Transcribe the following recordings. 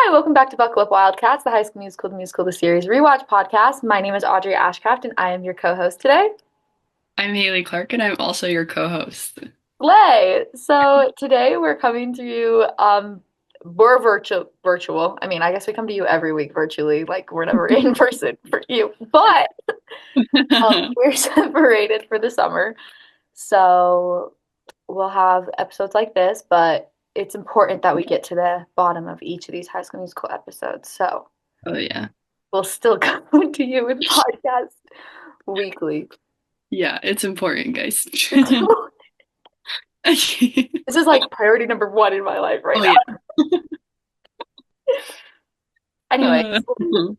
Hi, welcome back to Buckle Up Wildcats, the High School Musical, the musical, the series Rewatch podcast. My name is Audrey Ashcraft, and I am your co-host today. I'm Haley Clark, and I'm also your co-host. Slay! So today we're coming to you. We're virtual. I mean, I guess we come to you every week virtually, like we're never in person for you, but we're separated for the summer, so we'll have episodes like this. But it's important that we get to the bottom of each of these High School Musical episodes. So Oh yeah. we'll still come to you with podcasts weekly. Yeah, it's important, guys. It's, Oh this is like priority number one in my life right yeah. now. Anyways, Uh,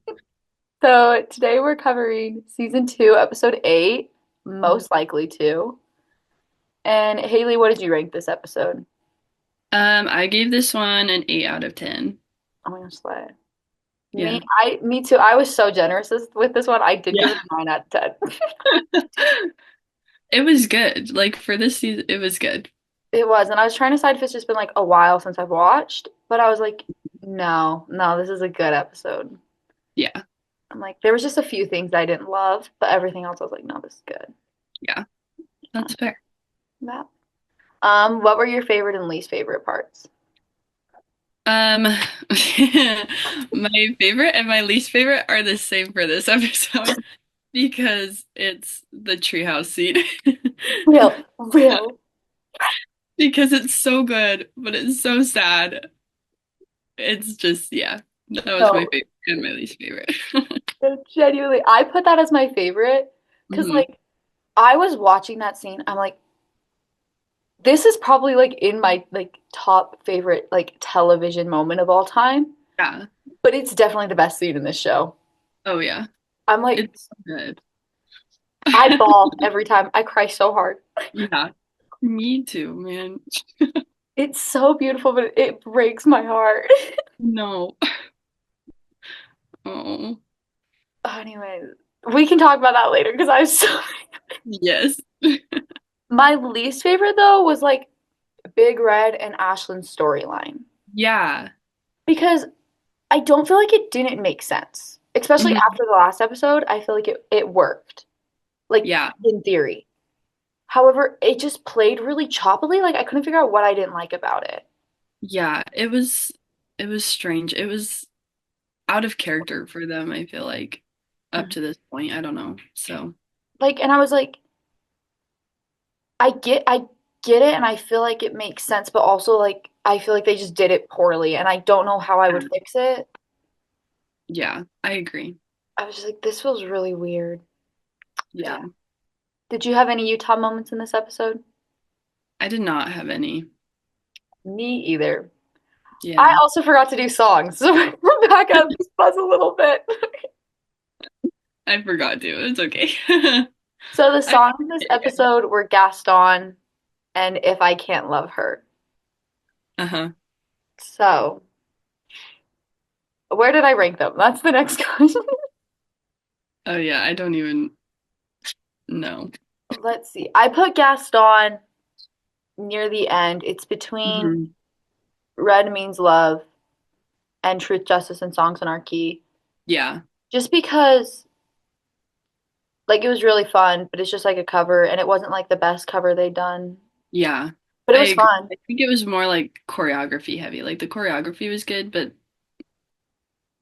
so today we're covering season two, episode eight, most likely two. And Haley, what did you rank this episode? I gave this one an 8 out of 10. I'm gonna slay. Me, Yeah. me too. I was so generous with this one. I did give Yeah. it a 9 out of 10. It was good. Like for this season, it was good. It was, and I was trying to decide if it's just been like a while since I've watched, but I was like, no, no, this is a good episode. Yeah. I'm like, there was just a few things I didn't love, but everything else I was like, no, this is good. Yeah. That's fair. Yeah. What were your favorite and least favorite parts? Um, my favorite and my least favorite are the same for this episode because it's the treehouse scene. Real, real. Because it's so good, but it's so sad. It's just, yeah, that was my No, favorite and my least favorite. no, genuinely, I put that as my favorite because, hmm like, I was watching that scene. I'm like, this is probably like in my like top favorite like television moment of all time, Yeah. but it's definitely the best scene in this show. Oh, yeah. I'm like, It's so good. I bawl every time. I cry so hard. Yeah. Me too, man. It's so beautiful, but it breaks my heart. No. Oh, Anyway, we can talk about that later because I was so. yes. My least favorite though was like Big Red and Ashlyn's storyline Yeah. because I don't feel like it didn't make sense. Especially Mhm. after the last episode, I feel like it worked. Like Yeah. in theory. However, it just played really choppily. Like I couldn't figure out what I didn't like about it. Yeah. It was strange. It was out of character for them, I feel like, up Mhm. to this point. I don't know. So, Like, and I was like, I get it, and I feel like it makes sense, but also like I feel like they just did it poorly, and I don't know how I yeah. would fix it. Yeah, I agree. I was just like, this feels really weird. But Yeah. yeah. Did you have any Utah moments in this episode? I did not have any. Me either. I Yeah. also forgot to do songs, so we're back up this buzz a little bit. I forgot to. It's okay. So the I songs in this episode were Gaston and If I Can't Love Her. Uh-huh. So where did I rank them? That's the next question. Oh yeah, I don't even know. Let's see. I put Gaston near the end. It's between hmm Red Means Love and Truth, Justice, and Songs Anarchy. Yeah. Just because like it was really fun, but it's just like a cover and it wasn't like the best cover they'd done. Yeah. But it I was agree. fun. I think it was more like choreography heavy. Like the choreography was good, but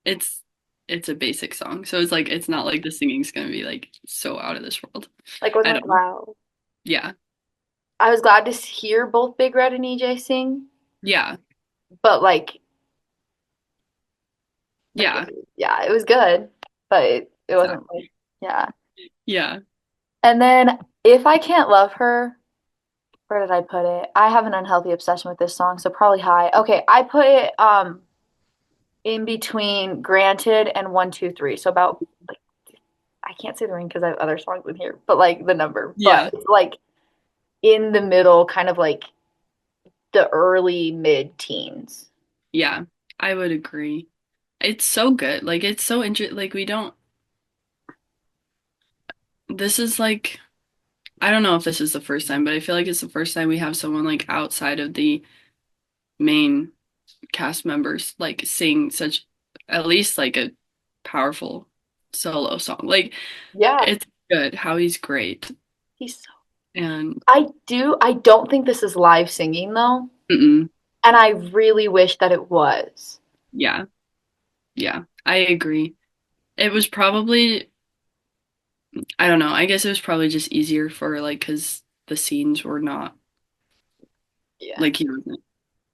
it's it's a basic song. So it's like it's not like the singing's gonna be like so out of this world. Like I wasn't like don't know. wow. Yeah. I was glad to hear both Big Red and EJ sing, Yeah. but like Yeah. yeah, it was good, but it wasn't Exactly. like yeah. Yeah. And then If I Can't Love Her, where did I put it? I have an unhealthy obsession with this song, so probably high. Okay, I put it in between Granted and 1, 2, 3. So about like I can't say the ring because I have other songs in here, but like the number. But Yeah. it's like in the middle, kind of like the early mid teens. Yeah. I would agree. It's so good. Like it's so interesting. Like we don't this is like I don't know if this is the first time, but I feel like it's the first time we have someone like outside of the main cast members like sing such at least like a powerful solo song. Like Yeah, it's good. Howie's great. he's so. And I don't think this is live singing though, mm-mm, and I really wish that it was. yeah, yeah, I agree. It was probably, I don't know, I guess it was probably just easier for like because the scenes were not Yeah. like he wasn't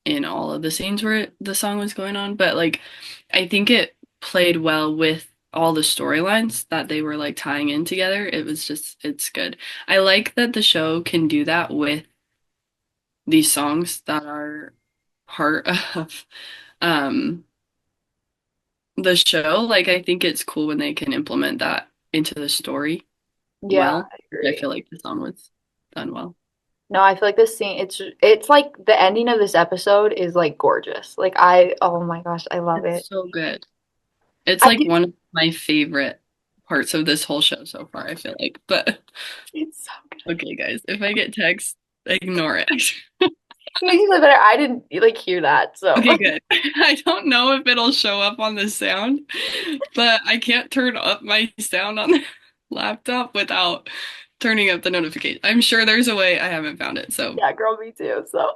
in all of the scenes where the song was going on, but like I think it played well with all the storylines that they were like tying in together. It was just it's good. I like that the show can do that with these songs that are part of um the show. Like I think it's cool when they can implement that into the story Yeah, well. I I agree. feel like the song was done well. No, I feel like this scene, it's like the ending of this episode is like gorgeous. Like oh my gosh, I love it. It's so good. It's I like do. one of my favorite parts of this whole show so far, I feel like. But It's so good. okay, guys, if I get text, ignore it. It makes you feel better. I didn't like hear that, so Okay, good. I don't know if it'll show up on the sound, but I can't turn up my sound on the laptop without turning up the notification. I'm sure there's a way. I haven't found it, so. yeah, girl, me too. So,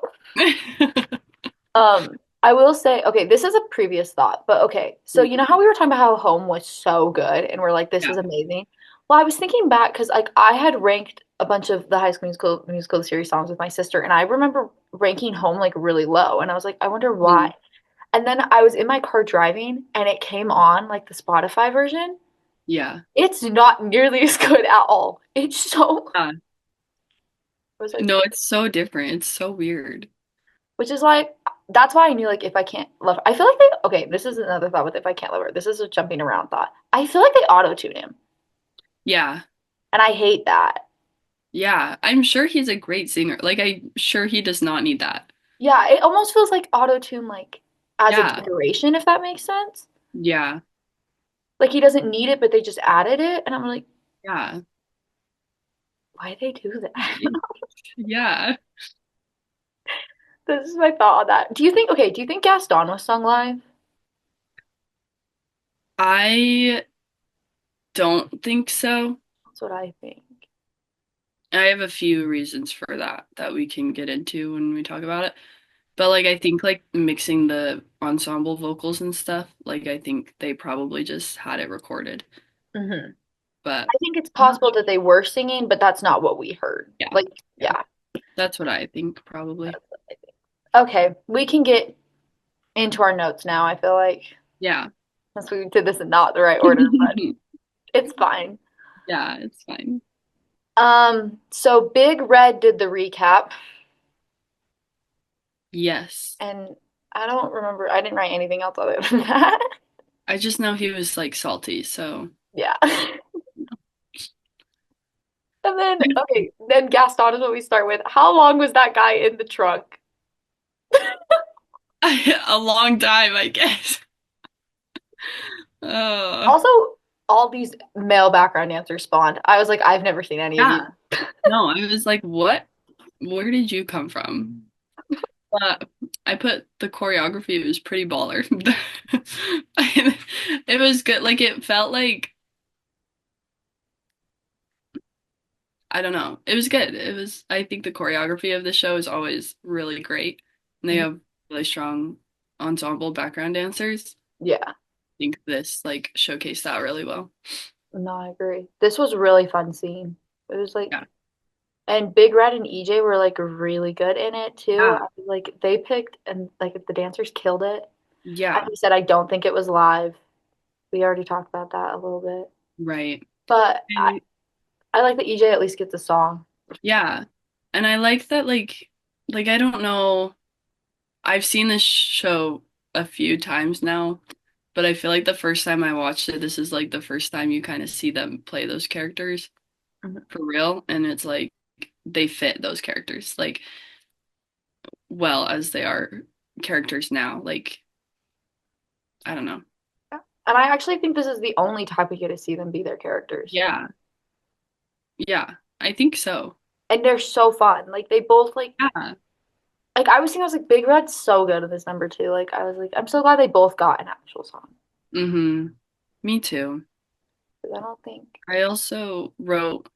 I will say, okay, this is a previous thought, but okay. So you know how we were talking about how Home was so good, and we're like, this Yeah. is amazing. Well, I was thinking back because like I had ranked a bunch of the High School Musical series songs with my sister, and I remember ranking Home like really low, and I was like, I wonder why. Mm. And then I was in my car driving, and it came on like the Spotify version. Yeah. It's not nearly as good at all. It's so. Yeah. I was like, No, it's so different. It's so weird. which is like that's why I knew like if I can't love her. I feel like they okay, this is another thought with if I can't love her. This is a jumping around thought. I feel like they auto tune him. Yeah. And I hate that. Yeah. I'm sure he's a great singer. Like, I'm sure he does not need that. Yeah, it almost feels like auto tune like as a Yeah. decoration, if that makes sense. Yeah. Like he doesn't need it, but they just added it. And I'm like, Yeah. why did they do that? Yeah. This is my thought on that. Do you think Gaston was sung live? I don't think so. That's what I think. I have a few reasons for that that we can get into when we talk about it. But like I think like mixing the ensemble vocals and stuff, like I think they probably just had it recorded. Hmm. But I think it's I'm not possible that they were singing, but that's not what we heard. yeah. Like, Yeah. yeah. That's what I think probably. Okay, we can get into our notes now, I feel like. Yeah. Since we did this in not the right order, but it's fine. Yeah, it's fine. So Big Red did the recap, Yes. and I don't remember, I didn't write anything else other than that. I just know he was like salty, so Yeah. And then, okay, then Gaston is what we start with. How long was that guy in the trunk? a long time, I guess. Uh, Also, all these male background dancers spawned. I was like, I've never seen any of these. yeah. No, I was like, what? Where did you come from? Uh, I put the choreography, it was pretty baller. It was good. Like it felt like I don't know. It was good. It was I think the choreography of the show is always really great. And they Mhm. have really strong ensemble background dancers. Yeah, I think this like showcased that really well. no, I agree. This was a really fun scene. It was like, Yeah. and Big Red and EJ were like really good in it too. Yeah. I was like, they picked and like the dancers killed it. Like Yeah. you said, I don't think it was live. We already talked about that a little bit. Right. But And I like that EJ at least gets a song. yeah. And I like that like I don't know. I've seen this show a few times now, but I feel like the first time I watched it, this is like the first time you kind of see them play those characters Mhm. for real, and it's like they fit those characters like well as they are characters now. Like I don't know. Yeah. And I actually think this is the only time we get to see them be their characters. Yeah. Yeah. I think so. And they're so fun. Like they both like Yeah. Like I was thinking, I was like, Big Red's so good in this number two. Like I was like, I'm so glad they both got an actual song. Mm-hmm. Me too. 'Cause I don't think. I also wrote,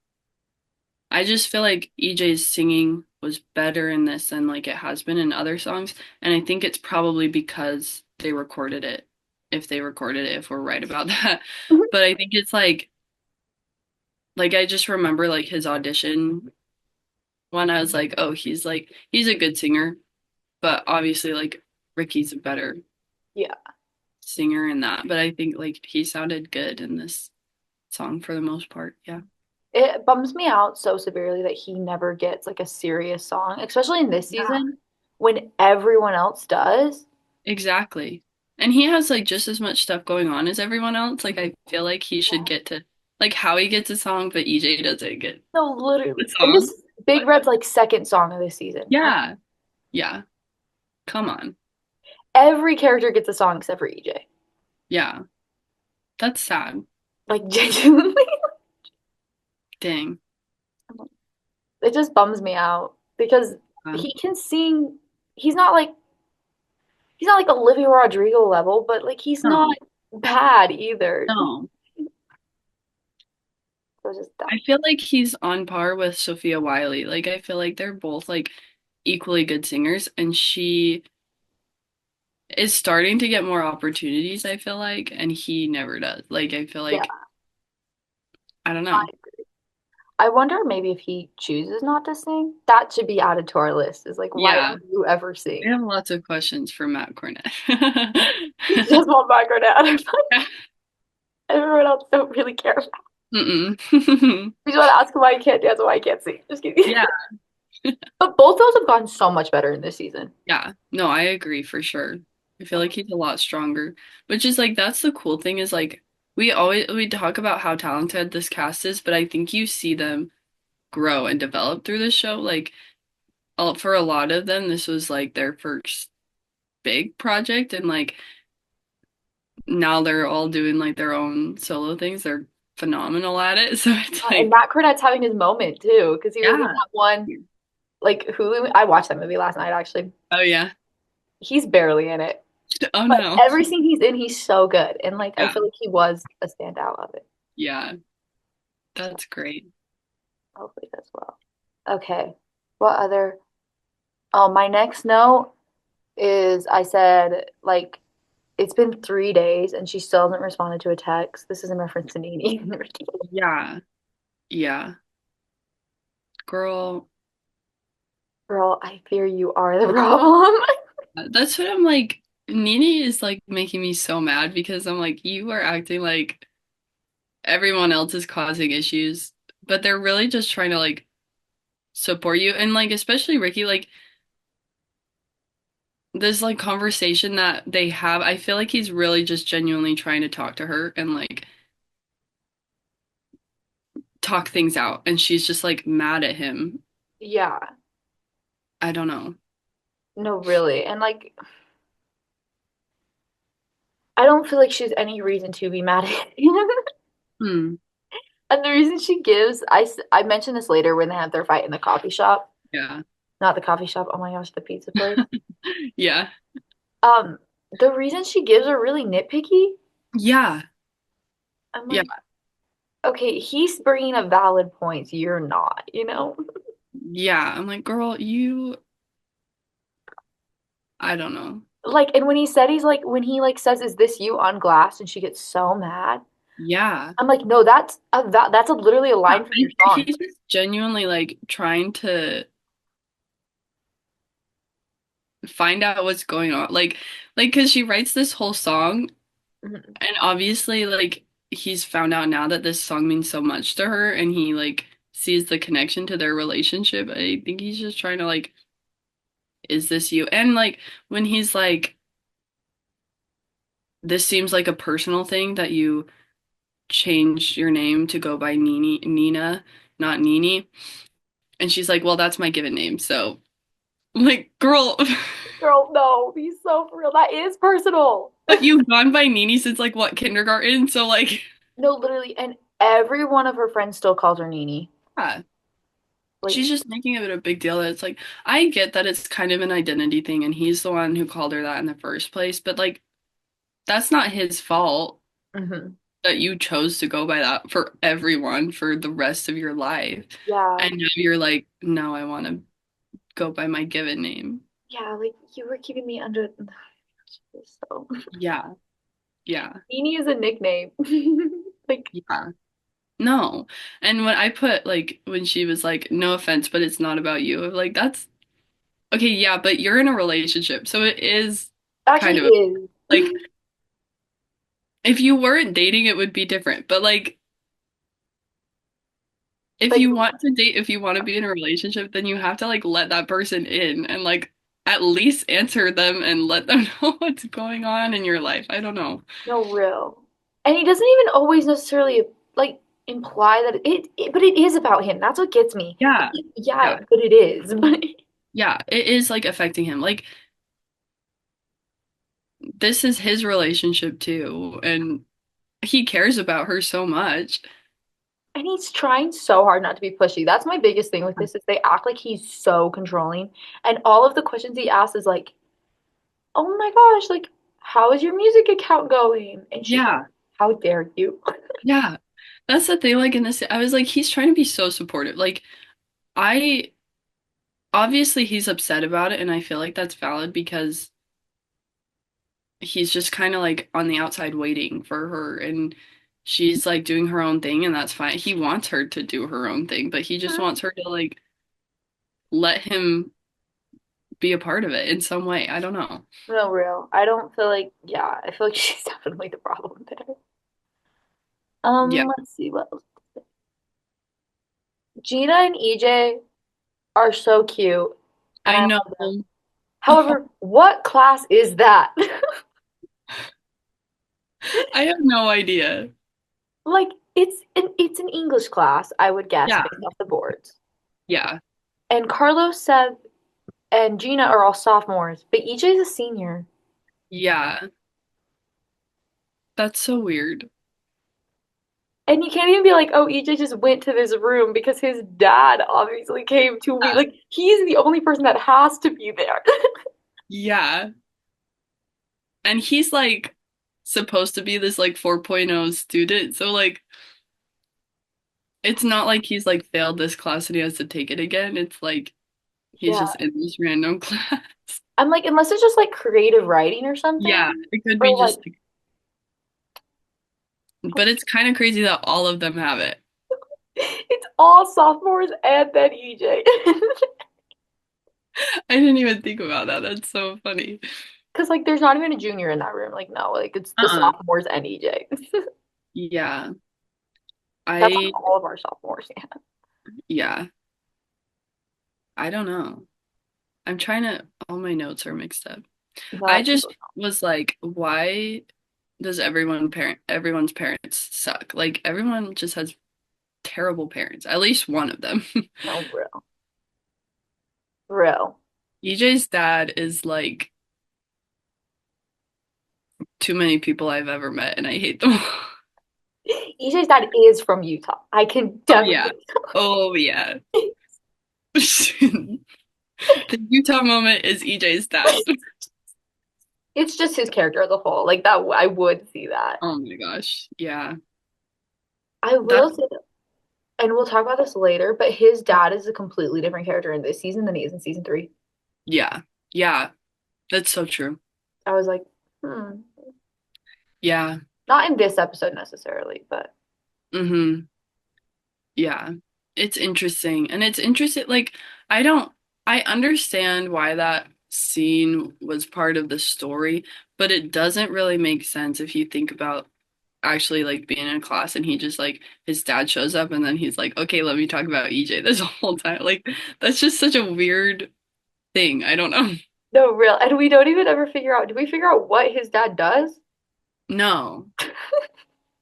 I just feel like EJ's singing was better in this than like it has been in other songs. And I think it's probably because they recorded it, if they recorded it, if we're right about that. Mhm. But I think it's like I just remember like his audition when I was like, oh, he's a good singer, but obviously like Ricky's a better Yeah. singer in that. But I think like he sounded good in this song for the most part. Yeah. It bums me out so severely that he never gets like a serious song, especially in this Yeah. season when everyone else does. Exactly. And he has like just as much stuff going on as everyone else. Like I feel like he should get to like Howie gets a song, but EJ doesn't get No, the literally. And song. this Big Red's like second song of this season. Yeah. Yeah. Come on. Every character gets a song except for EJ. Yeah. That's sad. Like genuinely. Dang. It just bums me out because Uh, he can sing. He's not like he's not like Olivia Rodrigo level, but like he's not no. bad either. No. So it's just I dumb. feel like he's on par with Sophia Wiley. Like I feel like they're both like equally good singers and she is starting to get more opportunities, I feel like, and he never does. Like I feel Yeah. like I don't know. I wonder maybe if he chooses not to sing, that should be added to our list. Is like, why Yeah. don't you ever I sing? have lots of questions for Matt Cornett. He just want background. Everyone else don't really care. Mm-mm. We just want to ask him why he can't dance and why he can't sing. Just kidding. Yeah, But both those have gotten so much better in this season. yeah. No, I agree for sure. I feel like he's a lot stronger. Which is like that's the cool thing is like we talk about how talented this cast is, but I think you see them grow and develop through this show. Like for a lot of them, this was like their first big project, and like now they're all doing like their own solo things. They're phenomenal at it. So it's And like, Matt Cornett's having his moment too, because he was in yeah. that one like Hulu. I watched that movie last night actually. Oh yeah. He's barely in it. Oh But no. every scene he's in, he's so good. And like I Yeah. feel like he was a standout of it. Yeah. So That's great. hopefully he does well. Okay. What other Oh, my next note is I said like it's been 3 days and she still hasn't responded to a text. This is in reference to Nini and Ricky. Yeah. Yeah. Girl, Girl, I fear you are the problem. that's what I'm like. Nini is like making me so mad because I'm like, you are acting like everyone else is causing issues, but they're really just trying to like support you. And like, especially Ricky, like this like conversation that they have, I feel like he's really just genuinely trying to talk to her and like talk things out. And she's just like mad at him. Yeah, I don't know. no, really. And like I don't feel like she's any reason to be mad at him. Hmm. And the reason she gives, I mentioned this later when they have their fight in the coffee shop. Yeah. Not the coffee shop. Oh my gosh, the pizza place. Yeah. Um, the reason she gives are really nitpicky. Yeah. I'm Yeah. like, okay, he's bringing up valid points. You're not, you know? Yeah. I'm like, girl, I don't know. Like, and when he said he's like, when he like says, "Is this you on glass?" and she gets so mad. Yeah. I'm like, no, that's literally a Yeah, line from your song. he's just genuinely like trying to find out what's going on. Like, because she writes this whole song, Mhm. and obviously, like, he's found out now that this song means so much to her, and he like sees the connection to their relationship. I think he's just trying to like, is this you? And like, when he's like, this seems like a personal thing that you change your name to go by Nina, not Nini. And she's like, well, that's my given name. So, I'm like, girl, Girl, no, he's so for real. That is personal. but you've gone by Nini since like what, kindergarten? So, like, No, literally, and every one of her friends still calls her Nini. yeah, Like, she's just making it a big deal that it's like I get that it's kind of an identity thing and he's the one who called her that in the first place, but like that's not his fault mhm. that you chose to go by that for everyone for the rest of your life. Yeah, And now you're like, no, I want to go by my given name. yeah, like you were keeping me under. So, Yeah, yeah, Nini is a nickname. Like, yeah. No. And when I put like when she was like, no offense, but it's not about you, I'm like that's okay, yeah, but you're in a relationship, so it is kind actually of is. like if you weren't dating, it would be different. But like if Like, you want to date, if you want to be in a relationship, then you have to like let that person in and like at least answer them and let them know what's going on in your life. I don't know. no real. And he doesn't even always necessarily like imply that but it is about him. That's what gets me. Yeah. Yeah, Yeah. but it is. But Yeah. It is like affecting him. Like this is his relationship too, and he cares about her so much. and he's trying so hard not to be pushy. That's my biggest thing with this is they act like he's so controlling. And all of the questions he asks is like, "Oh my gosh, like how is your music account going?" And she's like, Yeah. "How dare you?" Yeah. That's the thing. Like in this, I was like, he's trying to be so supportive. Like, I obviously he's upset about it, and I feel like that's valid because he's just kind of like on the outside waiting for her, and she's like doing her own thing, and that's fine. He wants her to do her own thing, but he just wants her to like let him be a part of it in some way. I don't know. No, real. I don't feel like, yeah, I feel like she's definitely the problem there. Yeah, Let's see what else. Gina and EJ are so cute, and I I know. love them. However, what class is that? I have no idea. Like, it's an English class, I would guess, Yeah, based off the boards. yeah, And Carlos, Seth, and Gina are all sophomores, but EJ is a senior. yeah. That's so weird. And you can't even be like, oh, EJ just went to this room because his dad obviously came to me. Like, he's the only person that has to be there. Yeah. And he's like supposed to be this like 4.0 student. So like it's not like he's like failed this class and he has to take it again. It's like he's Yeah. just in this random class. I'm like, unless it's just like creative writing or Yeah, something, it could be or like, just like, but it's kind of crazy that all of them have it. it's all sophomores and then EJ. I didn't even think about that. That's so funny. Because like, there's not even a junior in that room. Like, no, like it's the Uh-uh. sophomores and EJ. Yeah. That's on I all of our sophomores. Yeah, yeah. I don't know. I'm trying to all my notes are mixed up. I that's just was like, why does everyone's parents suck? Like everyone just has terrible parents. At least one of them. no real, real. EJ's dad is like too many people I've ever met and I hate them. EJ's dad is from Utah. I can Oh yeah. definitely. Oh yeah. The Utah moment is EJ's dad. It's just his character as a whole. Like that, I would see that. Oh my gosh. Yeah. I That's will say, and we'll talk about this later, but his dad is a completely different character in this season than he is in season three. yeah. Yeah. That's so true. I was like, hmm. Yeah. Not in this episode necessarily, but Mm-hmm. Yeah. It's interesting. And it's interesting like I don't I understand why that scene was part of the story, but it doesn't really make sense if you think about actually like being in class and he just like his dad shows up and then he's like, okay, let me talk about EJ this whole time. Like that's just such a weird thing. I don't know. no real. And we don't even ever figure out. Do we figure out what his dad does? No,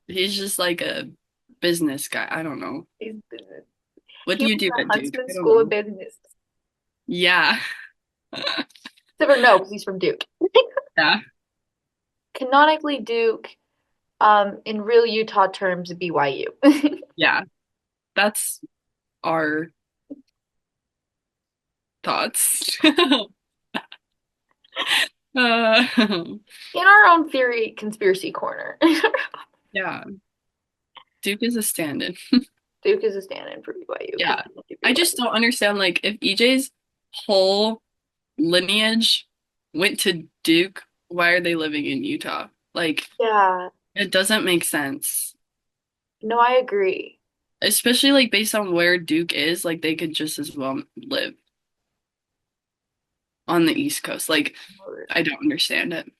he's just like a business guy. I don't know. He's, What he do went you do to at Duke? Huntsman I don't School of know. Business. Yeah. Except for no, because he's from Duke. Yeah. Canonically Duke, in real Utah terms, BYU. Yeah. That's our thoughts. Uh, In our own theory, conspiracy corner. yeah, Duke is a stand-in. Duke is a stand-in for BYU because Yeah. they don't do I just BYU. don't understand, like, if EJ's whole lineage went to Duke, why are they living in Utah? Like, Yeah, it doesn't make sense. no, I agree. Especially like based on where Duke is, like they could just as well live on the East Coast. Like, I don't understand it.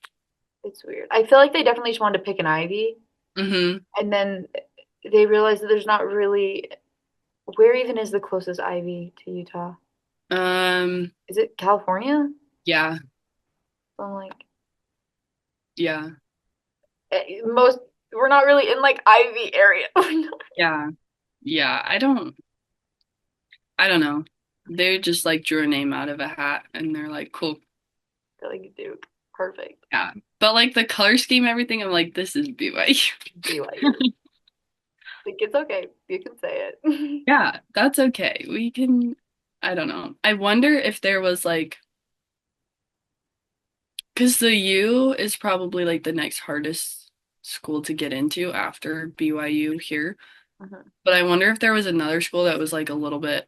It's weird. I feel like they definitely just wanted to pick an Ivy, Hmm. and then they realized that there's not really. Where even is the closest Ivy to Utah? Um, Is it California? yeah, So I'm like, yeah, most we're not really in like Ivy area. I yeah, yeah. I don't know. They just like drew a name out of a hat and they're like, cool. feel like Duke, perfect. Yeah. But like the color scheme, everything, I'm like, this is BYU. BYU. Like it's okay. You can say it. Yeah, that's okay. We can, I don't know. I wonder if there was like, because the U is probably like the next hardest school to get into after BYU here. Mhm. But I wonder if there was another school that was like a little bit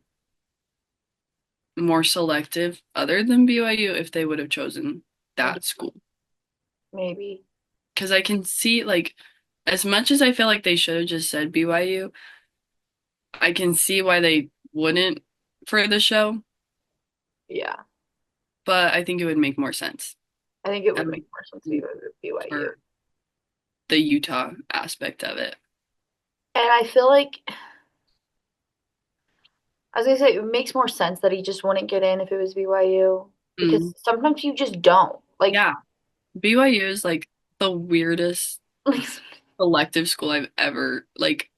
more selective other than BYU if they would have chosen Maybe. that school. Maybe. Because I can see like as much as I feel like they should have just said BYU, I can see why they wouldn't for the show, Yeah. but I think it would make more sense I think it would um, make more sense to go to BYU. for the Utah aspect of it. And I feel like I was gonna say it makes more sense that he just wouldn't get in if it was BYU because Mm. sometimes you just don't. Like, Yeah, BYU is like the weirdest like elective school I've ever like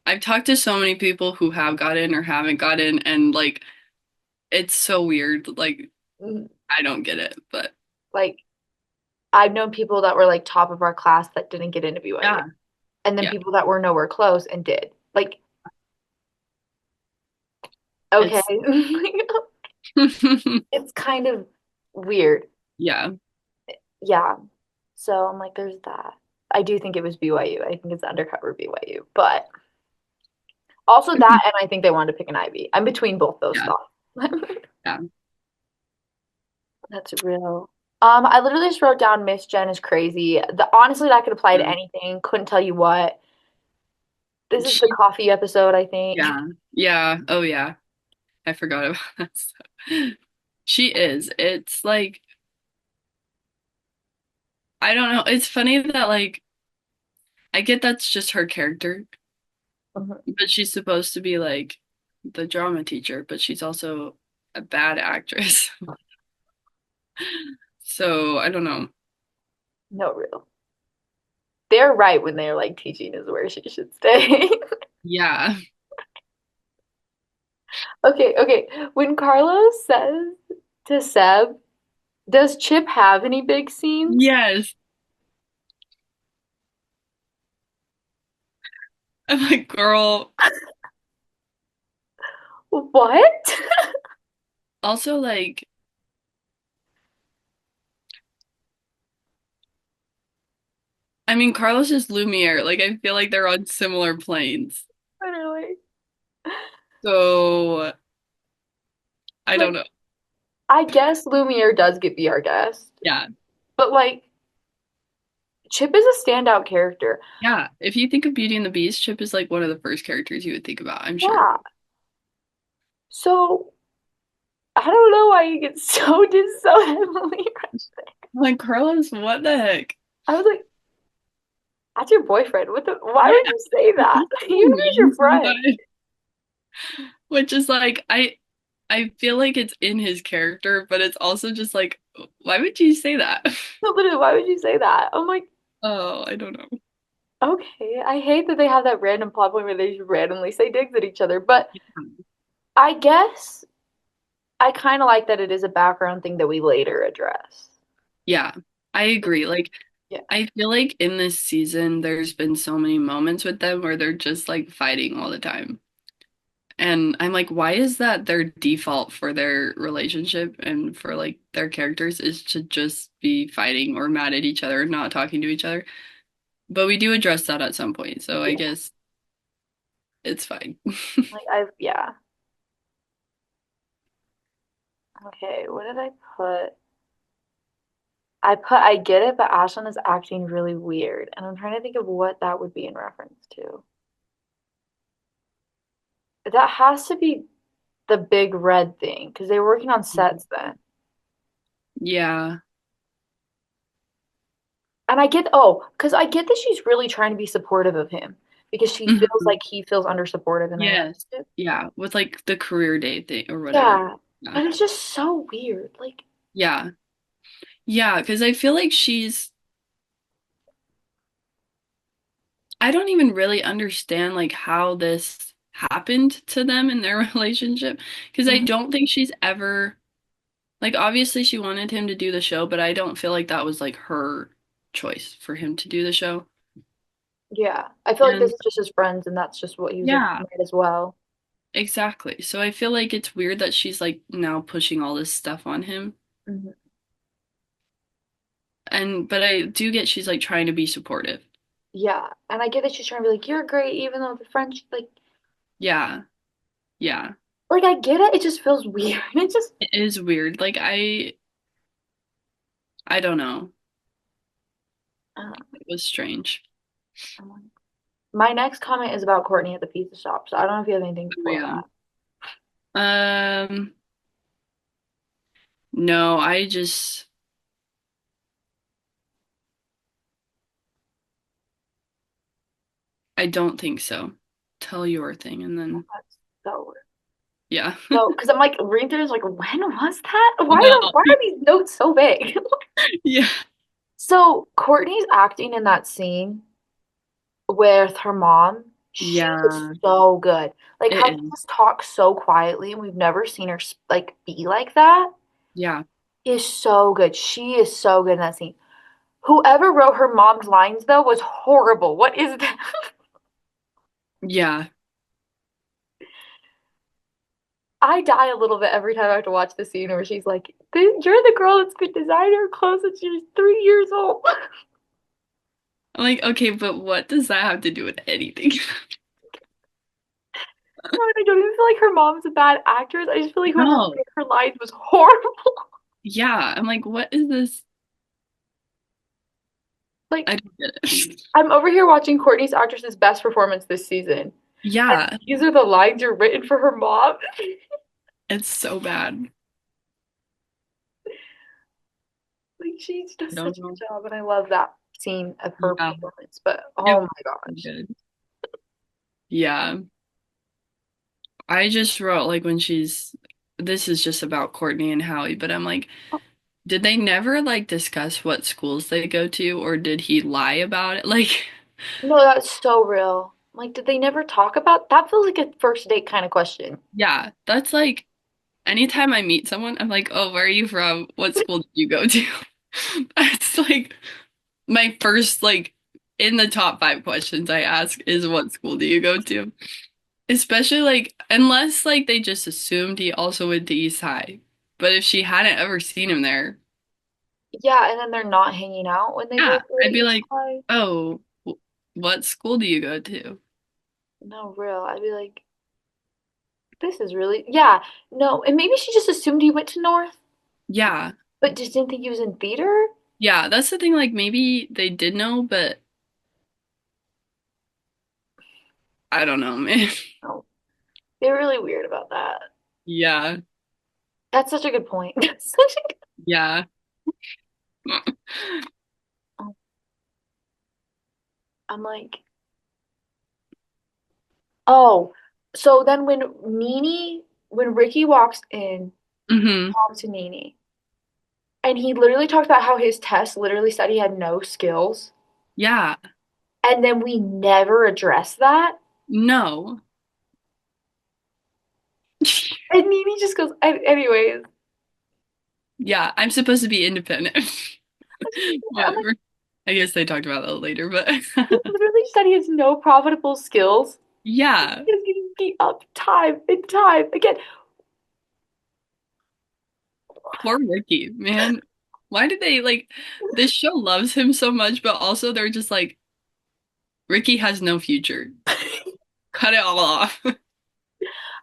I've talked to so many people who have got in or haven't got in and like it's so weird. Like I don't get it, but like I've known people that were like top of our class that didn't get into BYU, yeah, and then yeah. people that were nowhere close and did. Like, okay, It's it's kind of weird. yeah. Yeah. So I'm like, there's that. I do think it was BYU. I think it's undercover BYU, but also that, and I think they wanted to pick an Ivy. I'm between both those Yeah, thoughts. yeah. That's real. I literally just wrote down Miss Jen is crazy. Honestly, that could apply to Yeah. anything. Couldn't tell you what. This is the She coffee episode, I think. yeah. Yeah. Oh yeah. I forgot about that stuff. She is. It's like I don't know. It's funny that like I get that's just her character, Mhm. but she's supposed to be like the drama teacher, but she's also a bad actress. So I don't know. No real. They're right when they're like teaching is where she should stay. Yeah. Okay, okay. When Carlos says to Seb, does Chip have any big scenes? Yes. I'm like, girl. What? Also, like, I mean, Carlos is Lumiere. Like, I feel like they're on similar planes. Literally. So I don't Like, know. I guess Lumiere does get be our guest, Yeah. but like Chip is a standout character. Yeah. If you think of Beauty and the Beast, Chip is like one of the first characters you would think about, I'm sure. Yeah. So I don't know why you get so dis so heavily. I'm like, Carlos, what the heck? I was like, that's your boyfriend. What the? Why Yeah. would you say that? He's Even so if he's your mean friend. sometimes. Which is like, I feel like it's in his character, but it's also just like, why would you say that? No, literally, why would you say that? I'm like, Oh, I don't know. okay. I hate that they have that random plot point where they just randomly say digs at each other, but I guess I kind of like that it is a background thing that we later address. Yeah, I agree. Like, Yeah. I feel like in this season, there's been so many moments with them where they're just like fighting all the time. And I'm like, why is that their default for their relationship and for like their characters is to just be fighting or mad at each other and not talking to each other? But we do address that at some point, so I Yeah. guess it's fine. Like I've yeah. Okay, what did I put? I get it, but Ashlyn is acting really weird, and I'm trying to think of what that would be in reference to. That has to be the big red thing because they were working on sets then. Yeah. And because I get that she's really trying to be supportive of him because she feels Mhm. like he feels under supportive in their Yes. relationship. Yeah, with like the career date thing or whatever. Yeah. Yeah. And it's just so weird. Like, Yeah. Yeah, because I feel like I don't even really understand like how this happened to them in their relationship because I mhm, don't think she's ever like obviously she wanted him to do the show, but I don't feel like that was like her choice for him to do the show. yeah. I feel like this And is just his friends, and that's just what he was looking yeah, at as well. exactly. So I feel like it's weird that she's like now pushing all this stuff on him. Mhm. And but I do get she's like trying to be supportive. Yeah. And I get that she's trying to be like, you're great, even though the French, Yeah. Yeah. I get it. It just feels weird. It just, It is weird. Like I don't know. uh, It was strange. my next comment is about Courtney at the pizza shop. So I don't know if you have anything Oh, for yeah. that. No, I don't think so. Tell your thing and then That's so weird. yeah. So, because I'm like reading through, it's like, when was that? No. Why are these notes so big? Yeah. So Courtney's acting in that scene with her mom. She is Yeah. so good. Like It how she is. just talks so quietly, and we've never seen her like be like that. Yeah. Is so good. She is so good in that scene. Whoever wrote her mom's lines though was horrible. What is that? Yeah. I die a little bit every time I have to watch the scene where she's like, "You're the girl that's been designing her clothes since she was 3 years old." I'm like, okay, but what does that have to do with anything? I don't even feel like her mom's a bad actress. I just feel like whoever No. wrote her lines was horrible. Yeah. I'm like, what is this? Like, I don't get it. I'm over here watching Courtney's actress's best performance this season. And Yeah. these are the lines you're written for her mom. It's so bad. Like, she I does don't such a know. good job, and I love that scene of her Yeah. performance. But It oh was my so gosh. good. Yeah. I just wrote like when this is just about Courtney and Howie, but I'm like, did they never like discuss what schools they go to or did he lie about it? Like, No, that's so real. Like, did they never talk about that? Feels like a first date kind of question. yeah, that's like anytime I meet someone, I'm like, "Oh, where are you from? What school did you go to?" That's like my first like in the top 5 questions I ask is what school do you go to? Especially like unless like they just assumed he also went to East High. But if she hadn't ever seen him there, Yeah, and then they're not hanging out when they yeah, both go to I'd be East like, High. "Oh, what school do you go to?" No, real. I'd be like, this is really, yeah, no. And maybe she just assumed he went to North, Yeah. but just didn't think he was in theater. Yeah, that's the thing like maybe they did know, but I don't know, man. No, they're really weird about that. Yeah. That's such a good point. That's such a good, Yeah. oh, I'm like, oh, so then when Ricky walks in, Hmm. talks to Nini, and he literally talked about how his test literally said he had no skills, Yeah. and then we never address that. No. And Nini just goes, anyways. Yeah, I'm supposed to be independent. I'm like, Whatever. I guess they talked about that later, but he literally said he has no profitable skills. Yeah. He's getting beat up time and time again. Poor Ricky, man. Why did they like this show loves him so much, but also they're just like Ricky has no future. Cut it all off.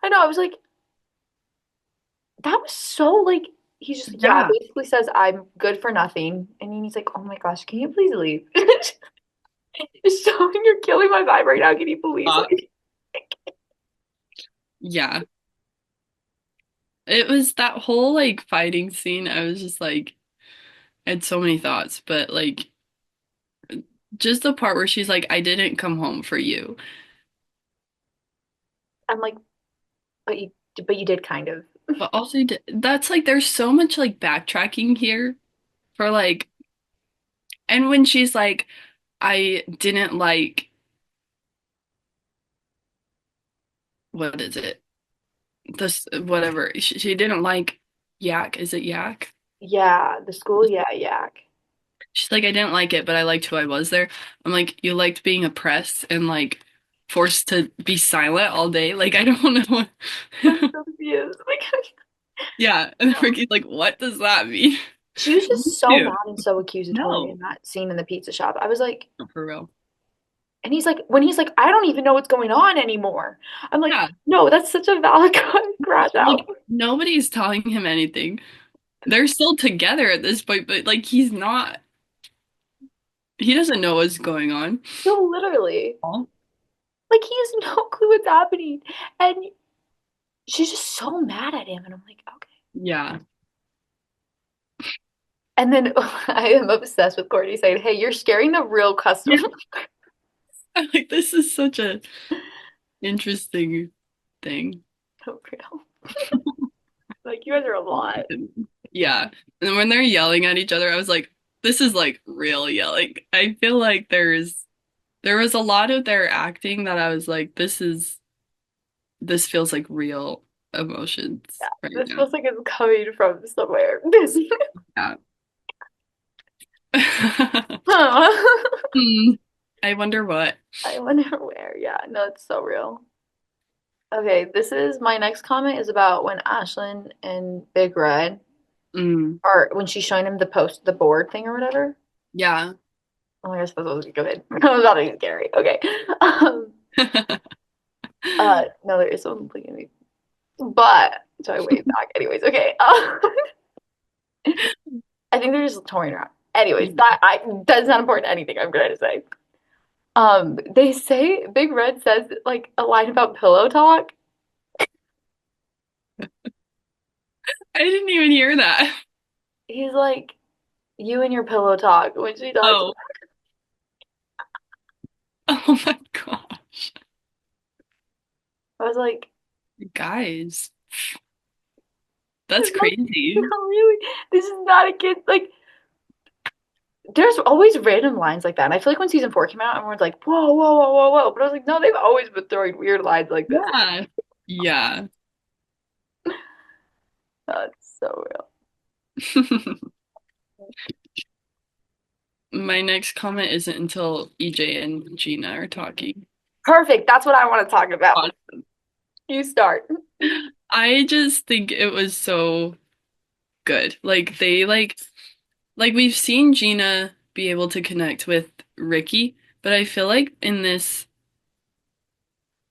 I know, I was like, that was so like he's just yeah, Yeah. basically says I'm good for nothing. And Nini's like, oh my gosh, can you please leave? Just showing you're killing my vibe right now. Can you please Uh, leave? yeah. It was that whole like fighting scene. I was just like I had so many thoughts, but like just the part where she's like, I didn't come home for you. I'm like, but you did kind of. But also that's like there's so much like backtracking here for like and when she's like, I didn't like what is it? This whatever. She didn't like yak. Is it yak? Yeah, the school, yeah, yak. She's like, I didn't like it, but I liked who I was there. I'm like, you liked being oppressed and like forced to be silent all day. Like, I don't know I'm what. so confused. Like, Yeah. And Ricky's like, what does that mean? she was Me just so too. mad and so accusatory in No. that scene in the pizza shop. I was like, For real. and he's like, when he's like, I don't even know what's going on anymore. I'm like, Yeah. no, that's such a valid crash out. Like, nobody's telling him anything. They're still together at this point, but like, he doesn't know what's going on. No, literally. Oh. Like, he has no clue what's happening. And she's just so mad at him. And I'm like, okay. Yeah. And then I am obsessed with Courtney saying, hey, you're scaring the real customer. Yeah. I'm like, this is such a interesting thing. So real. Like, you guys are a lot. Yeah. And when they're yelling at each other, I was like, this is like real yelling. I feel like there was a lot of their acting that I was like, this feels like real emotions right This now. feels like it's coming from somewhere. This. Yeah. I Hmm. I wonder what. wonder where. Yeah, no, it's so real. Okay, this is my next comment is about when Ashlyn and Big Red Mm. are when she's showing him the board thing or whatever. Yeah. Oh my gosh, that was go ahead. That was about to be scary. Okay. No, there is someone looking at me. But so I wave back. Anyways, okay. I think they're just touring around. Anyways, that's not important to anything I'm trying to say. They say Big Red says like a line about pillow talk. I didn't even hear that. He's like, you and your pillow talk when she talks. Oh. Oh my gosh. I was like, Guys, that's not crazy. really. This is not a kid. Like, there's always random lines like that. And I feel like when season four came out, everyone's like, whoa, whoa, whoa, whoa, whoa. But I was like, no, they've always been throwing weird lines like this. Yeah. Yeah. It's so real. My next comment isn't until EJ and Gina are talking. Perfect. That's what I want to talk about. You start. I just think it was so good. Like they like we've seen Gina be able to connect with Ricky, but I feel like in this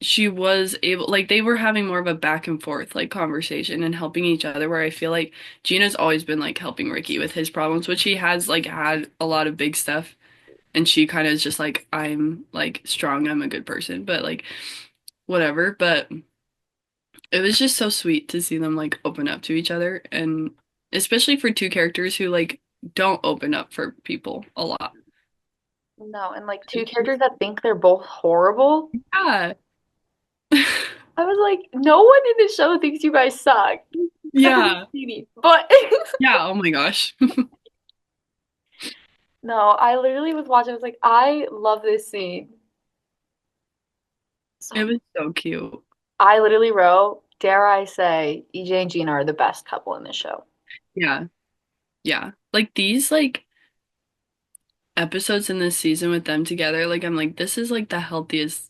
she was able like they were having more of a back and forth like conversation and helping each other where I feel like Gina's always been like helping Ricky with his problems, which he has like had a lot of big stuff and she kind of is just like I'm like strong, I'm a good person, but like whatever, but it was just so sweet to see them like open up to each other and especially for two characters who like don't open up for people a lot. No, and like two characters that think they're both horrible. Yeah. I was like, no one in this show thinks you guys suck. Yeah. But Yeah, oh my gosh. no, I literally was watching. I was like, I love this scene. It So was so cute. I literally wrote, dare I say, EJ and Gina are the best couple in this show. Yeah. Yeah. Like these like episodes in this season with them together, like I'm like this is like the healthiest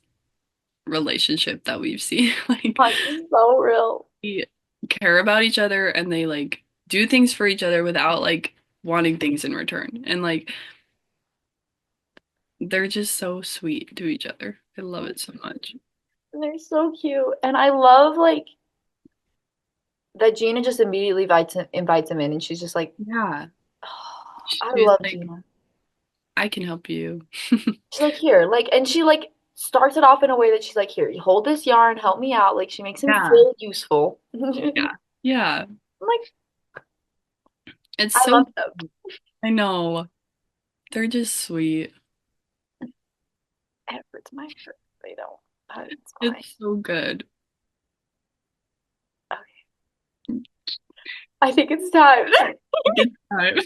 relationship that we've seen. Like Punch is so real. they care about each other and they like do things for each other without like wanting things in return. And like they're just so sweet to each other. I love it so much. And they're so cute. And I love like that Gina just immediately invites him in and she's just like, Yeah. oh, I She's love like, Gina. I can help you. She's like, here, like, and she like starts it off in a way that she's like, here, you hold this yarn, help me out. Like, she makes him Yeah. feel useful. I'm Yeah. Yeah. like, It's I so, love them. I know. They're just sweet. It hurts my heart. They don't, but it's fine. It's so good. Okay. I think it's time. Good time.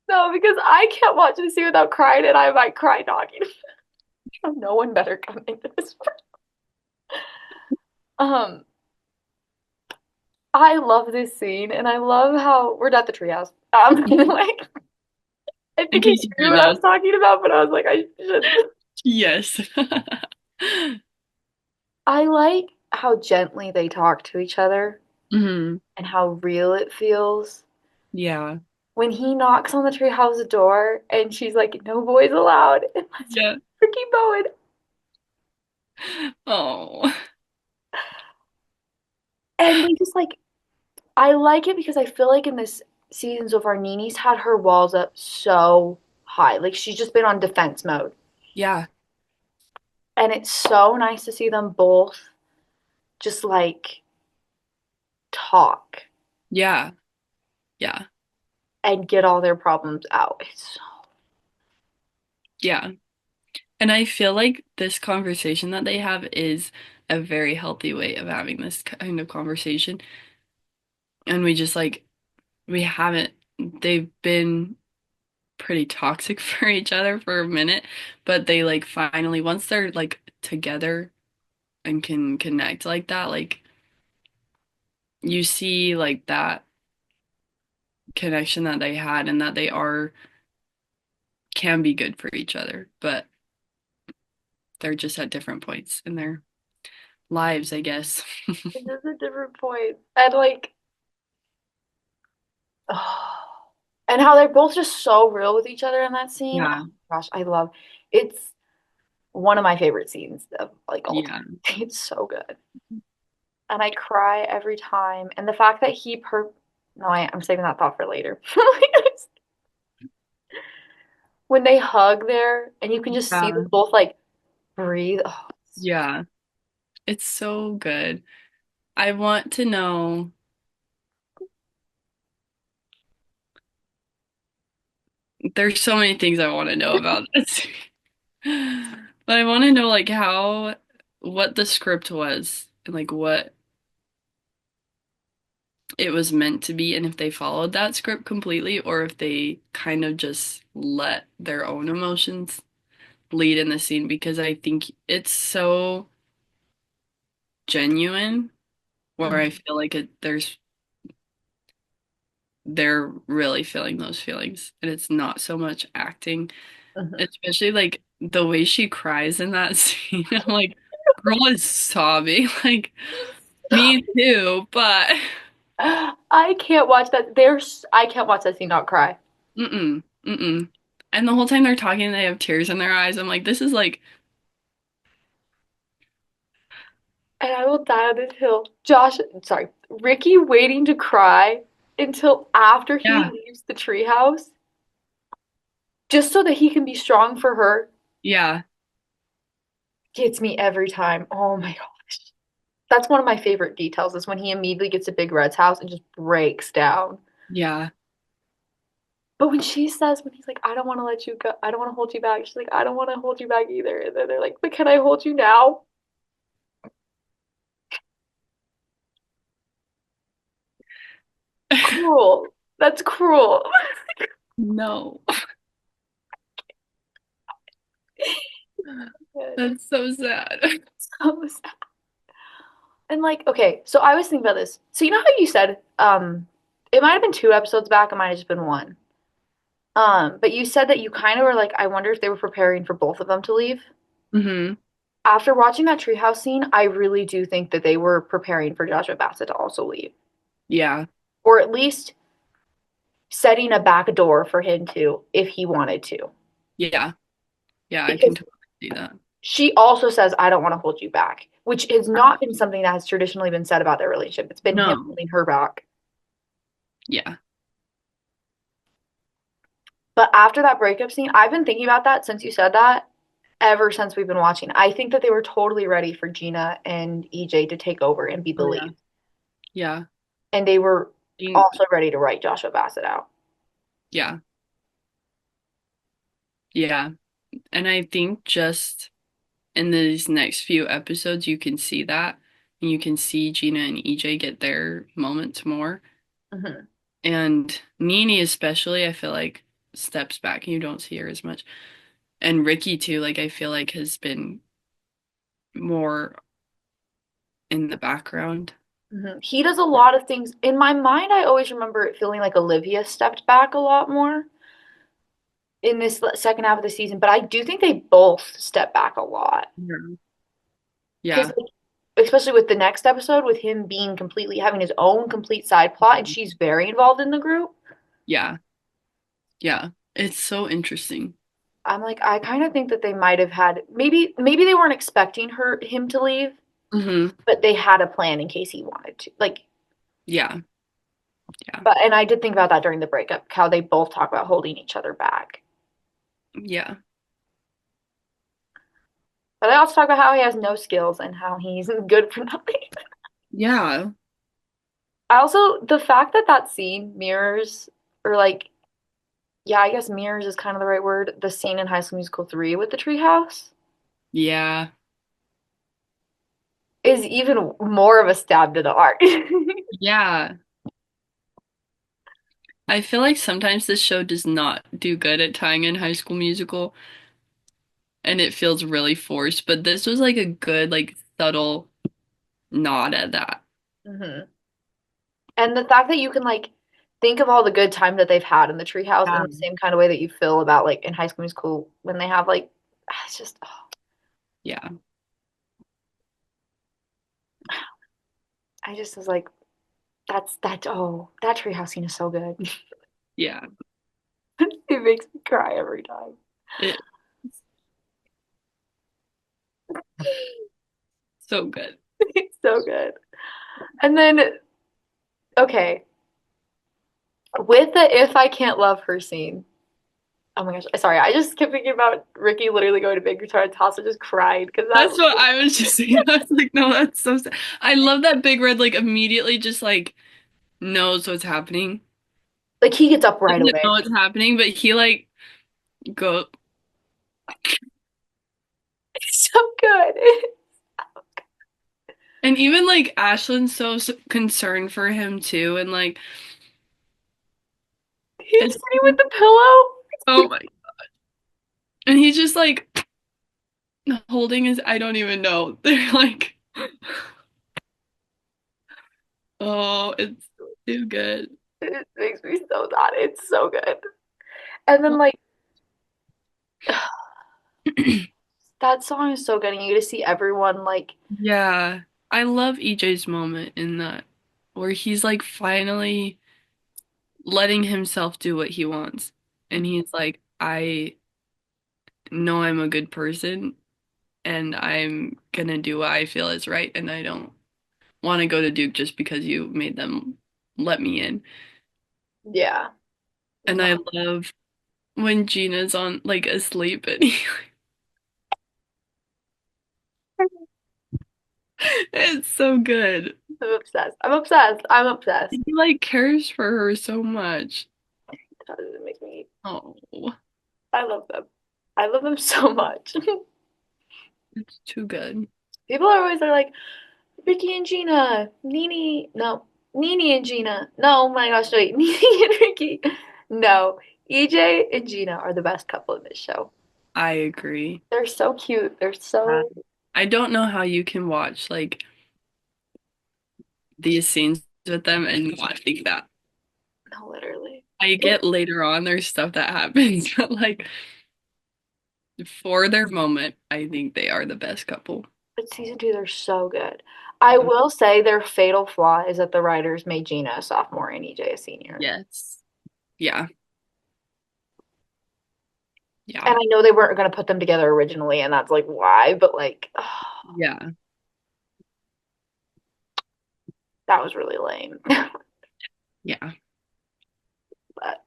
No, because I can't watch this scene without crying, and I might cry talking. No one better come into this. Um, I love this scene, and I love how we're at the treehouse. Like I In think he case you knew hear what I was that. talking about, but I was like, I shouldn't. Yes. I like how gently they talk to each other hmm and how real it feels. Yeah. When he knocks on the treehouse door and she's like, "No boys allowed," and let's Yeah. Ricky Bowen. Oh. And they just like, I like it because I feel like in this season so far, Nini's had her walls up so high. Like she's just been on defense mode. Yeah. And it's so nice to see them both just like talk Yeah. Yeah. and get all their problems out. Yeah. And I feel like this conversation that they have is a very healthy way of having this kind of conversation. And we just like, we haven't, they've been pretty toxic for each other for a minute, but they like finally, once they're like together and can connect like that, like you see like that connection that they had and that they are can be good for each other, but they're just at different points in their lives, I guess. It's just a different point. And like, oh, and how they're both just so real with each other in that scene. Oh Yeah. gosh, I love it's one of my favorite scenes of like all time. Yeah. It's so good. And I cry every time. And the fact that no, I'm saving that thought for later. When they hug there and you can just see them Yeah. both like breathe. Oh, Yeah. It's so good. I want to know, there's so many things I want to know about this. But I want to know like how what the script was and like what it was meant to be and if they followed that script completely or if they kind of just let their own emotions lead in the scene because I think it's so genuine where I mhm, feel like they're really feeling those feelings and it's not so much acting, mhm. especially like the way she cries in that scene. I'm like, girl is sobbing. Like, me too, but I can't watch that. I can't watch that scene not cry. mm-mm, mm-mm. And the whole time they're talking, they have tears in their eyes. I'm like, this is like, And I will die on this hill. Ricky waiting to cry until after he yeah, leaves the treehouse, just so that he can be strong for her, yeah, gets me every time. Oh my gosh. That's one of my favorite details is when he immediately gets to Big Red's house and just breaks down. yeah. But when she says, when he's like, I don't want to let you go, I don't want to hold you back, she's like, I don't want to hold you back either. And then they're like, but can I hold you now? Cruel. That's cruel. No. Good. That's so sad. So sad. And like, okay, so I was thinking about this. So you know how you said, it might have been two episodes back, it might have just been one. But you said that you kind of were like, I wonder if they were preparing for both of them to leave. Hmm. After watching that treehouse scene, I really do think that they were preparing for Joshua Bassett to also leave, Yeah. or at least setting a back door for him to if he wanted to. Yeah. Yeah, I can Because totally see that. she also says, I don't want to hold you back, which has not been something that has traditionally been said about their relationship. It's been him No. holding her back. Yeah. But after that breakup scene, I've been thinking about that since you said that ever since we've been watching. I think that they were totally ready for Gina and EJ to take over and be the Oh yeah. lead. Yeah. And they were Think- also ready to write Joshua Bassett out. Yeah. Yeah. And I think just in these next few episodes, you can see that. And you can see Gina and EJ get their moments more. Mm-hmm. And Nini especially, I feel like steps back and you don't see her as much. And Ricky too, like I feel like has been more in the background. Mm-hmm. He does a lot of things. In my mind, I always remember it feeling like Olivia stepped back a lot more in this second half of the season, but I do think they both step back a lot. Yeah. Because Yeah. especially with the next episode, with him being completely having his own complete side plot, and she's very involved in the group. Yeah. Yeah. It's so interesting. I'm like, I kind of think that they might have had maybe they weren't expecting him to leave, Hmm. but they had a plan in case he wanted to. Like, Yeah. Yeah. but and I did think about that during the breakup, how they both talk about holding each other back. Yeah. But they also talk about how he has no skills and how he's good for nothing. Yeah. I also the fact that that scene mirrors or like yeah, I guess mirrors is kind of the right word. The scene in High School Musical 3 with the treehouse Yeah. is even more of a stab to the heart. Yeah. I feel like sometimes this show does not do good at tying in High School Musical and it feels really forced, but this was like a good, like subtle nod at that. hmm And the fact that you can like think of all the good time that they've had in the treehouse in Yeah. the same kind of way that you feel about like in High School Musical when they have like it's just Yeah. I just was like that treehouse scene is so good. Yeah. It makes me cry every time. It's so good. It's so good. And then okay, with the if I can't love her scene. Oh my gosh, sorry, I just kept thinking about Ricky literally going to Big Retarded's house and just cried because that That's what I was just saying. I was like, no, that's so sad. I love that Big Red like immediately just like knows what's happening. like he gets up right Doesn't know away. what's happening, but he like go It's so good. and even like Ashlyn's so concerned for him too, and like He's it's sitting with the pillow. oh my, and he's just like holding his I don't even know. They're like, oh, it's too good. It makes me so sad. It's so good. And then like that song is so good, and you get to see everyone like Yeah, I love EJ's moment in that where he's like finally letting himself do what he wants. And he's like, I know I'm a good person and I'm gonna do what I feel is right and I don't want to go to Duke just because you made them let me in. yeah. And No. I love when Gina's on like asleep and he, it's so good. I'm obsessed. I'm obsessed. I'm obsessed. He like cares for her so much. It makes me Oh, I love them. I love them so much. it's too good. People are always like, Ricky and Gina, Nini and Gina. No, oh my gosh, wait, Nini and Ricky. No, EJ and Gina are the best couple in this show. I agree. They're so cute. They're Uh, so, I don't know how you can watch like these scenes with them and not think that. no, literally. I get later on there's stuff that happens, but like For their moment, I think they are the best couple. But season two, they're so good. I Yeah. will say their fatal flaw is that the writers made Gina a sophomore and EJ a senior. Yes. Yeah. Yeah. And I know they weren't going to put them together originally, and that's like why, but like, Yeah. that was really lame. Yeah. But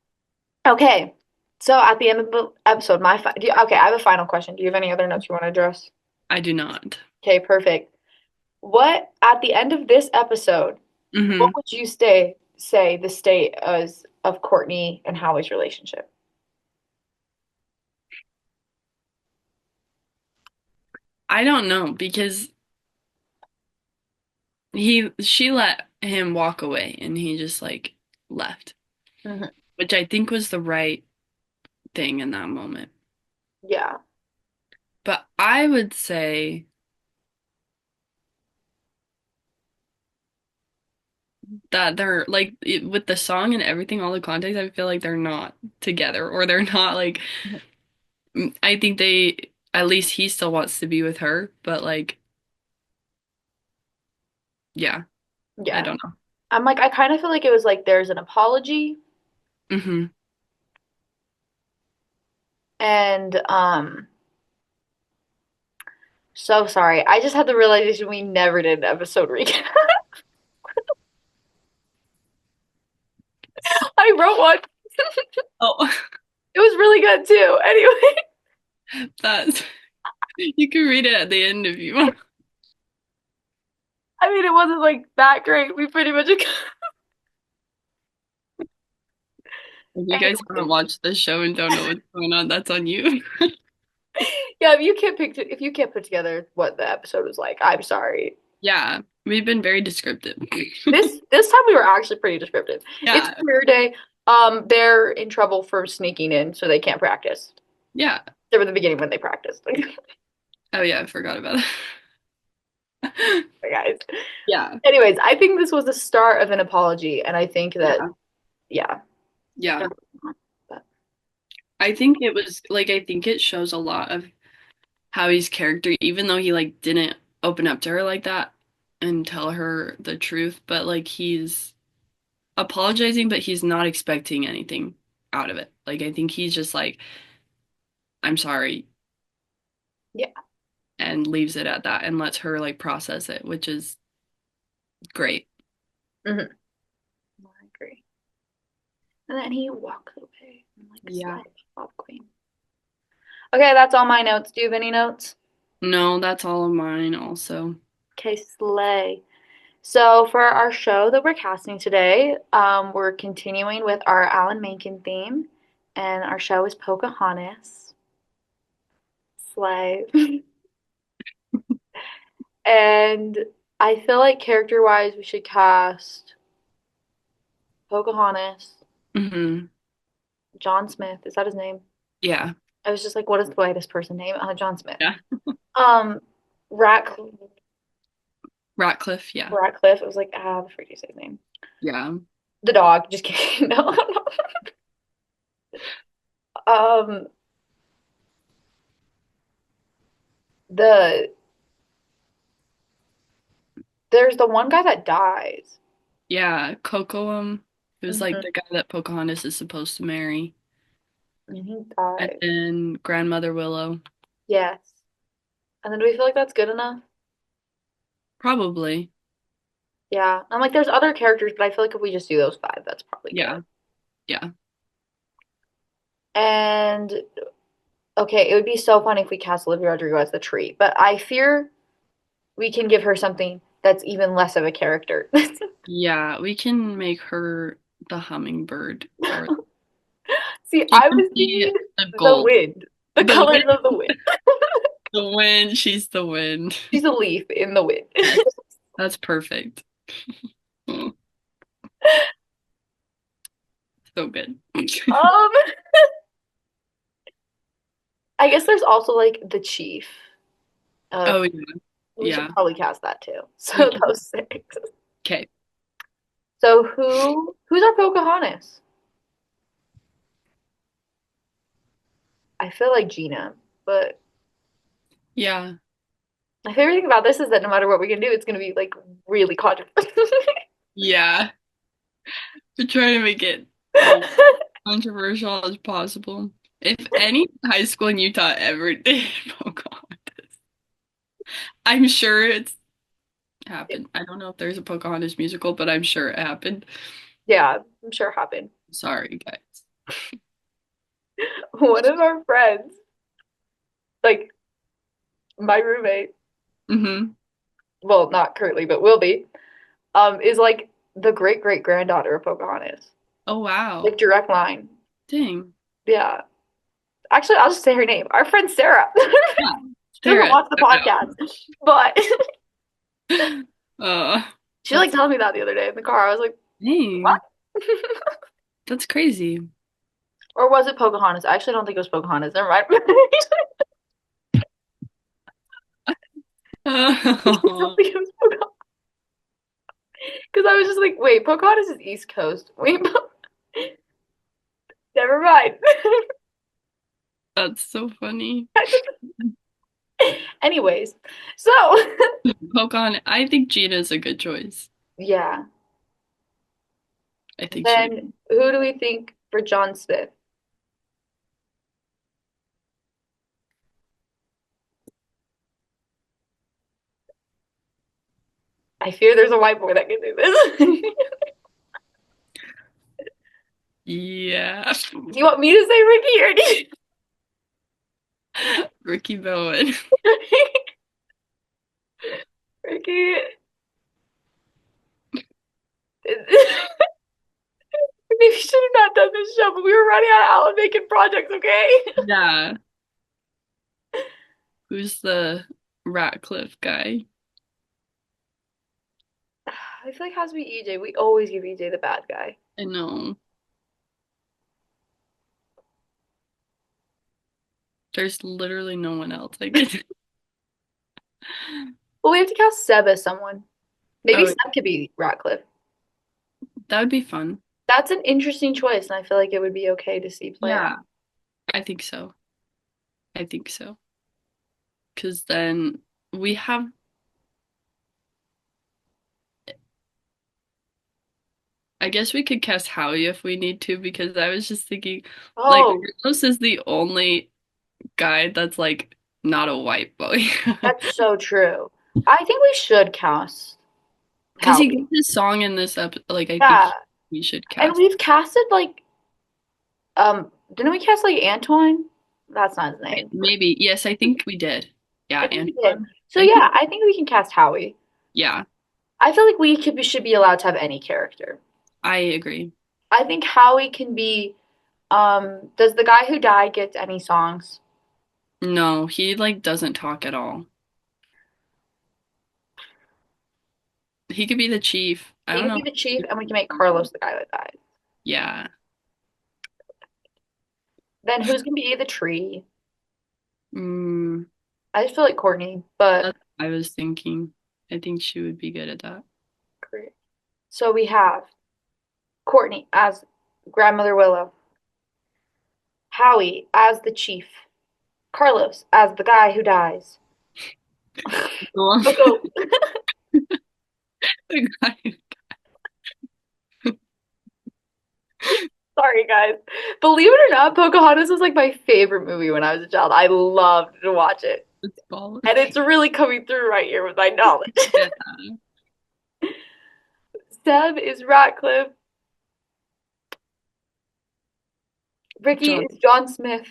okay. So at the end of the episode, okay, I have a final question. Do you have any other notes you want to address? I do not. Okay, perfect. What at the end of this episode, what Hmm. would you say the state is of Courtney and Howie's relationship? I don't know because she let him walk away and he just like left, Hmm. which I think was the right thing in that moment. Yeah. But I would say that they're like with the song and everything, all the context, I feel like they're not together or they're not like I think they at least he still wants to be with her, but like yeah, I Yeah. don't know. I'm like, I kind of feel like it was like there's an apology Hmm. and so sorry. I just had the realization we never did an episode recap. I wrote one. Oh, It was really good too. Anyway, that's you can read it at the end if you want. I mean, it wasn't like that great. We pretty much If you guys haven't anyway. watched the show and don't know what's going on, that's on you. Yeah, if you can't put together what the episode was like, I'm sorry. Yeah, we've been very descriptive. This time we were actually pretty descriptive. It's Yeah, career day. They're in trouble for sneaking in, so they can't practice. yeah. They were at the beginning when they practiced. Oh yeah, I forgot about it. Guys. Yeah, Anyways, I think this was the start of an apology, and I think that yeah, yeah. yeah. But I think it was like I think it shows a lot of Howie's character, even though he like didn't open up to her like that and tell her the truth, but like he's apologizing, but he's not expecting anything out of it. Like I think he's just like, I'm sorry, yeah. and leaves it at that and lets her like process it, which is great. Hmm. I agree. And then he walks away. I'm like, Yeah. slide, Bob Queen. Okay, that's all my notes. Do you have any notes? No, that's all of mine also. Okay, slay. So for our show that we're casting today, we're continuing with our Alan Menken theme, and our show is Pocahontas. Slay. And I feel like character-wise, we should cast Pocahontas, Hmm. John Smith. Is that his name? Yeah. I was just like, what is the whitest person name? John Smith. Yeah. Um, Rat Ratcliffe, yeah. Ratcliffe. I was like, the freak do you say his name? Yeah. The dog. Just kidding. No. Um, the there's the one guy that dies. Yeah. Coco, it was like Hmm. the guy that Pocahontas is supposed to marry. And he And dies. then Grandmother Willow. Yes. And then do we feel like that's good enough? Probably. Yeah. I'm like, there's other characters, but I feel like if we just do those five, that's probably good. Yeah. Yeah. And okay, it would be so funny if we cast Olivia Rodrigo as the tree, but I fear we can give her something that's even less of a character. Yeah. We can make her the hummingbird or See, she I can was be thinking the the gold. wind, the The wind. colors of the wind. The wind. She's the wind. She's a leaf in the wind. Yeah. That's perfect. Oh, so good. Um, I guess there's also like the chief. Oh yeah. We should Yeah. probably cast that too. We So can. those six. Okay. So who's our Pocahontas? I feel like Gina. But Yeah. my favorite thing about this is that no matter what we can do, it's gonna be like really controversial. Yeah. We're trying to make it as controversial as possible. If any high school in Utah ever did Pocahontas, I'm sure it's happened. I don't know if there's a Pocahontas musical, but I'm sure it happened. Yeah, I'm sure it happened. Sorry, guys. One of our friends, like my roommate, Mm-hmm. well, not currently, but will be, is like the great great granddaughter of Pocahontas. Oh, wow. Like direct line. Dang. Yeah. Actually, I'll just say her name. Our friend Sarah. Yeah. She doesn't Sarah. watch the podcast, but Uh, she like that's told me that the other day in the car. I was like, what? dang. That's crazy. Or was it Pocahontas? I actually don't think it was Pocahontas. Never mind. I don't Oh, think it was Pocahontas. Because I was just like, wait, Pocahontas is East Coast. Wait, never mind. that's so funny. Anyways, so Pocahontas. I think Gina's a good choice. yeah. I think she would. Then who do we think for John Smith? I fear there's a white boy that can do this. Yeah. Do you want me to say Ricky or do Ricky Bowen. you? Ricky? Maybe we should have not done this show, but we were running out of Alan making projects, okay? Yeah. Who's the Ratcliffe guy? I feel like it has to be EJ. We always give EJ the bad guy. I know. There's literally no one else I could. Well, we have to cast Seb as someone. Maybe Oh, Seb could be Ratcliffe. that would be fun. That's an interesting choice, and I feel like it would be okay to see play out. Yeah, I think so. I think so. Because then we have, I guess we could cast Howie if we need to, because I was just thinking, like, Oh, Carlos is the only guy that's like not a white boy. that's so true. I think we should cast Because he Howie. gets his song in this up, like, I think Yeah, we should and cast. we've casted like didn't we cast like Antoine? That's not his name. Maybe. Yes, I think we did. I Yeah, think we did. Antoine. So I yeah, think, I think we can cast Howie. yeah, I feel like we should be allowed to have any character. I agree. I think Howie can be does the guy who died get any songs? No, he like doesn't talk at all. He could be the chief. I He don't could know. be the chief and we can make Carlos the guy that died. Yeah, Then who's gonna be the tree? mm, I just feel like Courtney, but that's what I was thinking. I think she would be good at that. great. So we have Courtney as Grandmother Willow, Howie as the chief, Carlos as the guy who dies. Cool. Coco. The guy. Sorry, guys. Believe it or not, Pocahontas was like my favorite movie when I was a child. I loved to watch it. It's ball. And it's really coming through right here with my knowledge. Yeah. Seb is Ratcliffe. Ricky John. is John Smith.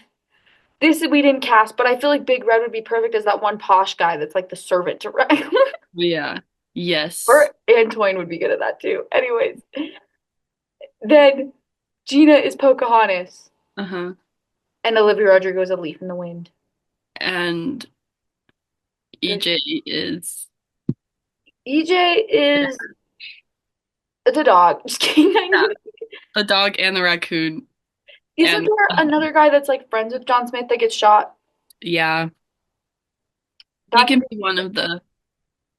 This we didn't cast, but I feel like Big Red would be perfect as that one posh guy that's like the servant to Red. Yeah. Yes. Or Antoine would be good at that too. Anyways, then Gina is Pocahontas, Uh-huh. and Olivia Rodrigo is a leaf in the wind. And There's EJ is EJ is the dog. Just kidding. I yeah, know. the dog and the raccoon. Isn't And there another guy that's like friends with John Smith that gets shot? yeah, he That can could be be one of the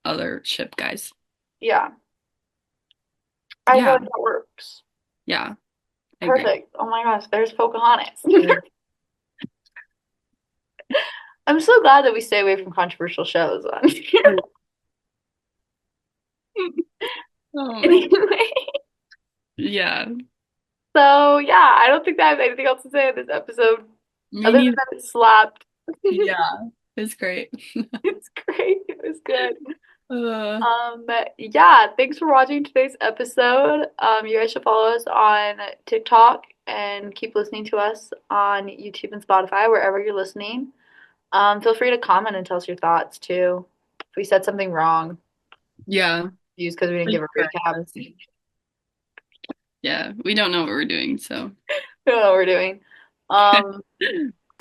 other ship guys. yeah. I feel Yeah. like that works. Yeah. I agree. Perfect. Oh my gosh, there's Pocahontas. I'm so glad that we stay away from controversial shows on here. Oh my, Anyway, yeah. so yeah, I don't think that I have anything else to say in this episode Me other than neither. that it slapped. Yeah, it's great. It's great. It was good. Uh, Yeah, thanks for watching today's episode. You guys should follow us on TikTok and keep listening to us on YouTube and Spotify, wherever you're listening. Feel free to comment and tell us your thoughts too. If we said something wrong, yeah, used because we didn't please give a correct recap. us. Yeah, we don't know what we're doing, so. We don't know what we're doing. Um,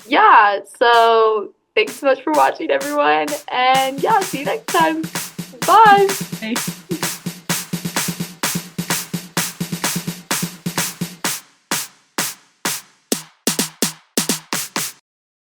yeah, so thanks so much for watching, everyone. And yeah, see you next time. Bye. Bye.